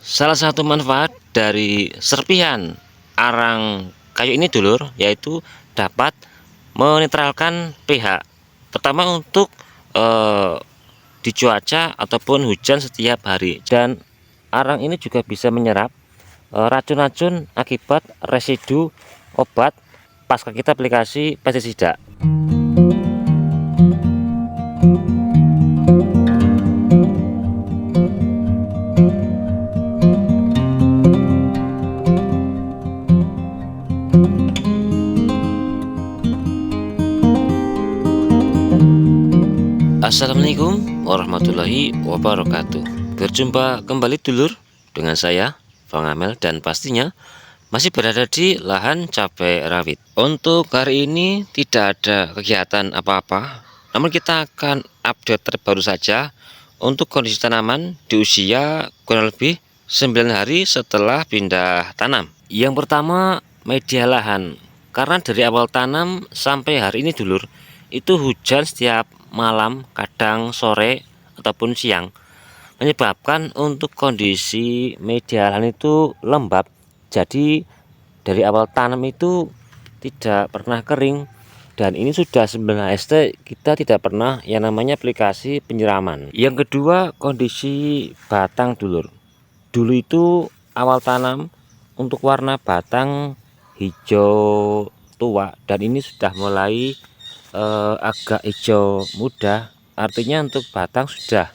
Salah satu manfaat dari serpihan arang kayu ini dulur, yaitu dapat menetralkan pH, terutama untuk di cuaca ataupun hujan setiap hari. Dan arang ini juga bisa menyerap racun-racun akibat residu obat pasca kita aplikasi pestisida. Assalamualaikum warahmatullahi wabarakatuh. Berjumpa kembali dulur dengan saya Bang Amel, dan pastinya masih berada di lahan cabai rawit. Untuk hari ini tidak ada kegiatan apa-apa, namun kita akan update terbaru saja untuk kondisi tanaman di usia kurang lebih 9 hari setelah pindah tanam. Yang pertama, media lahan. Karena dari awal tanam sampai hari ini dulur, itu hujan setiap malam, kadang sore ataupun siang, menyebabkan untuk kondisi media lahan itu lembab. Jadi dari awal tanam itu tidak pernah kering, dan ini sudah 9 HST kita tidak pernah yang namanya aplikasi penyiraman. Yang kedua, kondisi batang dulur. Dulu itu awal tanam untuk warna batang hijau tua, dan ini sudah mulai agak hijau muda, artinya untuk batang sudah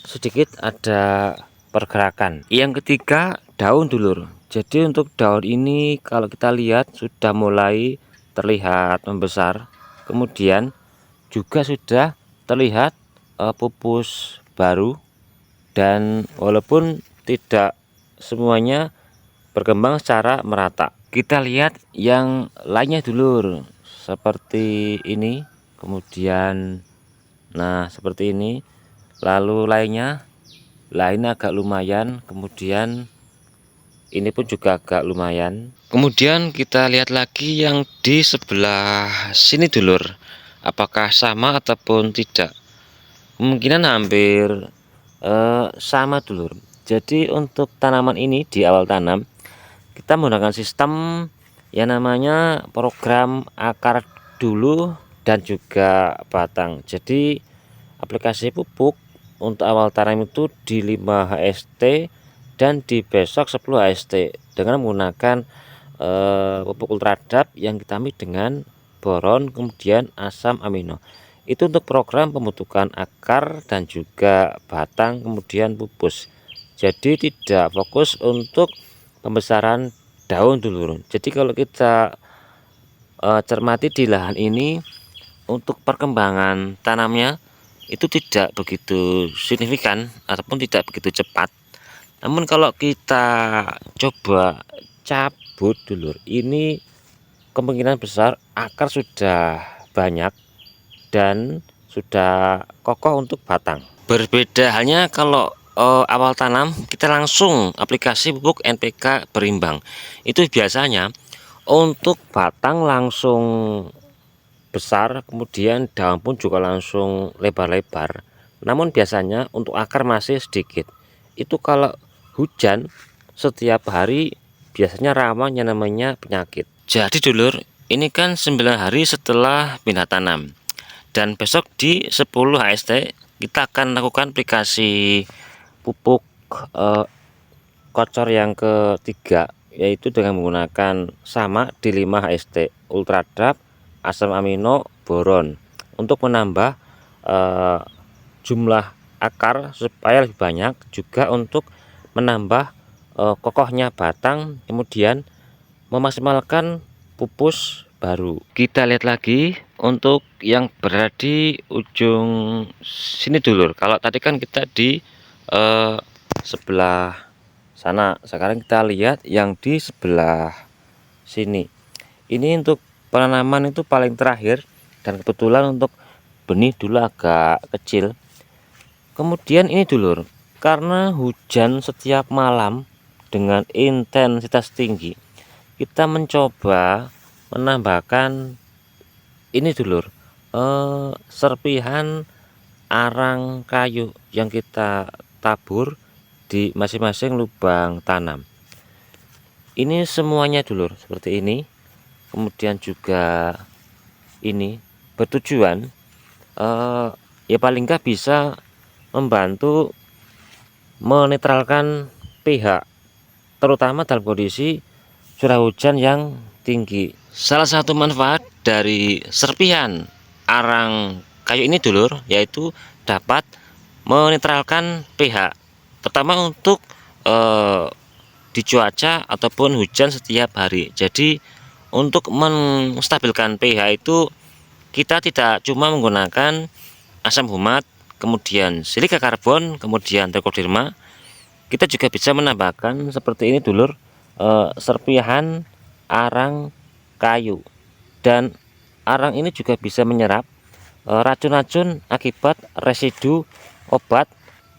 sedikit ada pergerakan. Yang ketiga, daun dulur. Jadi untuk daun ini kalau kita lihat sudah mulai terlihat membesar, kemudian juga sudah terlihat pupus baru, dan walaupun tidak semuanya berkembang secara merata. Kita lihat yang lainnya dulur, seperti ini, kemudian nah seperti ini, lalu lainnya agak lumayan, kemudian ini pun juga agak lumayan. Kemudian kita lihat lagi yang di sebelah sini dulur, apakah sama ataupun tidak. Kemungkinan hampir sama dulur. Jadi untuk tanaman ini di awal tanam kita menggunakan sistem yang namanya program akar dulu dan juga batang. Jadi aplikasi pupuk untuk awal tanam itu di 5 HST dan di besok 10 HST dengan menggunakan pupuk ultradap yang ditambah dengan boron kemudian asam amino. Itu untuk program pembentukan akar dan juga batang kemudian pupus. Jadi tidak fokus untuk pembesaran daun dulu. Jadi kalau kita cermati di lahan ini, untuk perkembangan tanamnya itu tidak begitu signifikan ataupun tidak begitu cepat. Namun kalau kita coba cabut dulu, ini kemungkinan besar akar sudah banyak dan sudah kokoh untuk batang. Berbeda halnya kalau awal tanam kita langsung aplikasi pupuk NPK berimbang. Itu biasanya untuk batang langsung besar, kemudian daun pun juga langsung lebar-lebar. Namun biasanya untuk akar masih sedikit. Itu kalau hujan setiap hari biasanya rawan yang namanya penyakit. Jadi dulur, ini kan 9 hari setelah pindah tanam, dan besok di 10 HST kita akan lakukan aplikasi pupuk kocor yang ketiga, yaitu dengan menggunakan sama di 5 HST ultradap, asam amino, boron, untuk menambah jumlah akar supaya lebih banyak, juga untuk menambah kokohnya batang, kemudian memaksimalkan pupus baru. Kita lihat lagi untuk yang berada di ujung sini dulur. Kalau tadi kan kita di sebelah sana, sekarang kita lihat yang di sebelah sini. Ini untuk penanaman itu paling terakhir, dan kebetulan untuk benih dulu agak kecil. Kemudian ini dulur, karena hujan setiap malam dengan intensitas tinggi, kita mencoba menambahkan ini dulur, serpihan arang kayu yang kita tabur di masing-masing lubang tanam. Ini semuanya dulur seperti ini. Kemudian juga ini bertujuan ya paling nggak bisa membantu menetralkan pH, terutama dalam kondisi curah hujan yang tinggi. Salah satu manfaat dari serpihan arang kayu ini dulur, yaitu dapat menetralkan pH, pertama untuk di cuaca ataupun hujan setiap hari. Jadi untuk menstabilkan pH itu kita tidak cuma menggunakan asam humat, kemudian silika karbon, kemudian trichoderma, kita juga bisa menambahkan seperti ini dulur, serpihan arang kayu. Dan arang ini juga bisa menyerap racun-racun akibat residu obat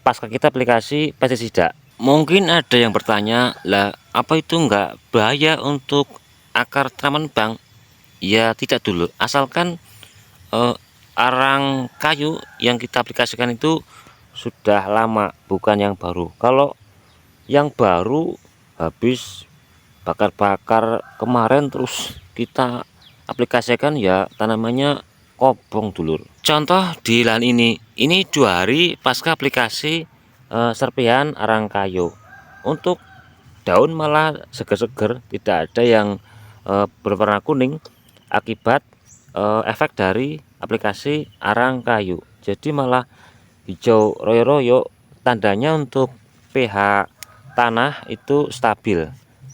pasca kita aplikasi pestisida. Mungkin ada yang bertanya, lah apa itu enggak bahaya untuk akar tanaman bang? Ya tidak dulu, asalkan arang kayu yang kita aplikasikan itu sudah lama, bukan yang baru. Kalau yang baru habis bakar-bakar kemarin terus kita aplikasikan, ya tanamannya kobong dulur. Contoh di lahan ini 2 hari pasca aplikasi serpihan arang kayu, untuk daun malah seger-seger, tidak ada yang berwarna kuning akibat efek dari aplikasi arang kayu. Jadi malah hijau royo-royo, tandanya untuk pH tanah itu stabil,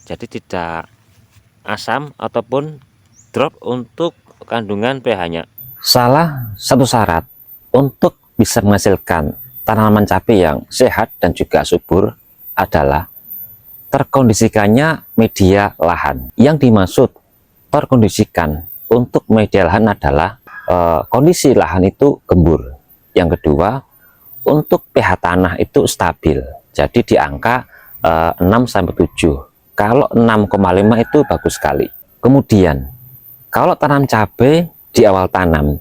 jadi tidak asam ataupun drop untuk kandungan pH-nya. Salah satu syarat untuk bisa menghasilkan tanaman cabai yang sehat dan juga subur adalah terkondisikannya media lahan. Yang dimaksud terkondisikan untuk media lahan adalah kondisi lahan itu gembur. Yang kedua, untuk pH tanah itu stabil, jadi di angka 6-7. Kalau 6,5 itu bagus sekali. Kemudian kalau tanam cabai di awal tanam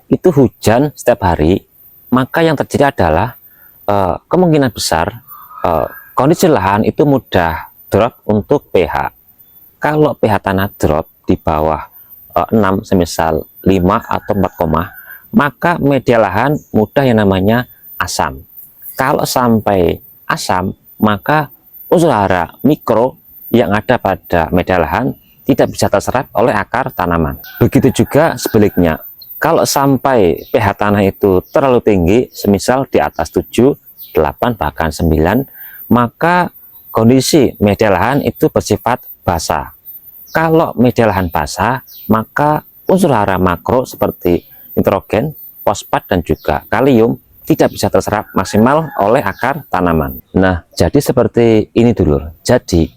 itu hujan setiap hari, maka yang terjadi adalah kemungkinan besar kondisi lahan itu mudah drop untuk pH. Kalau pH tanah drop di bawah 6, semisal 5 atau 4, maka media lahan mudah yang namanya asam. Kalau sampai asam, maka unsur hara mikro yang ada pada media lahan tidak bisa terserap oleh akar tanaman. Begitu juga sebaliknya, kalau sampai pH tanah itu terlalu tinggi, semisal di atas 7, 8, bahkan 9, maka kondisi media lahan itu bersifat basah. Kalau media lahan basah, maka unsur hara makro seperti nitrogen, fosfat, dan juga kalium tidak bisa terserap maksimal oleh akar tanaman. Nah, jadi seperti ini dulur. Jadi,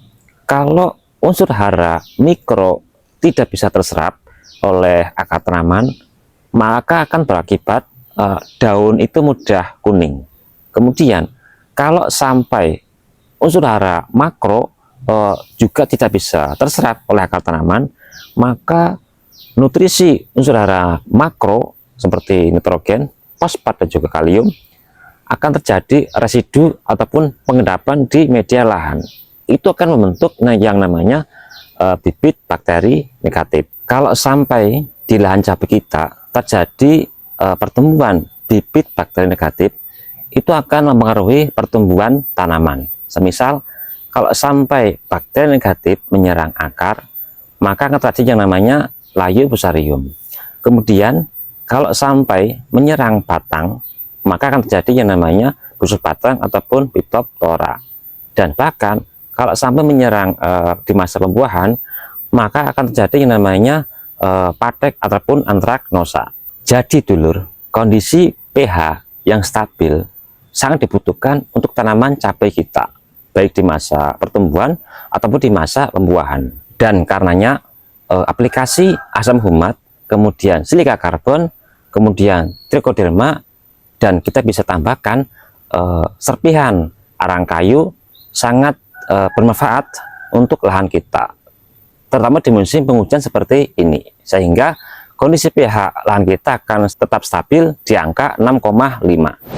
kalau unsur hara mikro tidak bisa terserap oleh akar tanaman, maka akan berakibat daun itu mudah kuning. Kemudian, kalau sampai unsur hara makro juga tidak bisa terserap oleh akar tanaman, maka nutrisi unsur hara makro seperti nitrogen, fosfat, dan juga kalium akan terjadi residu ataupun pengendapan di media lahan. Itu akan membentuk yang namanya bibit bakteri negatif. Kalau sampai di lahan cabai kita terjadi pertumbuhan bibit bakteri negatif, itu akan mempengaruhi pertumbuhan tanaman. Semisal kalau sampai bakteri negatif menyerang akar, maka akan terjadi yang namanya layu fusarium. Kemudian kalau sampai menyerang batang, maka akan terjadi yang namanya busuk batang ataupun Phytophthora. Dan bahkan kalau sampai menyerang di masa pembuahan, maka akan terjadi yang namanya patek ataupun antraknosa. Jadi dulur, kondisi pH yang stabil sangat dibutuhkan untuk tanaman cabai kita, baik di masa pertumbuhan ataupun di masa pembuahan. Dan karenanya aplikasi asam humat, kemudian silika karbon, kemudian trichoderma, dan kita bisa tambahkan serpihan arang kayu sangat bermanfaat untuk lahan kita, terutama di musim penghujan seperti ini, sehingga kondisi pH lahan kita akan tetap stabil di angka 6,5.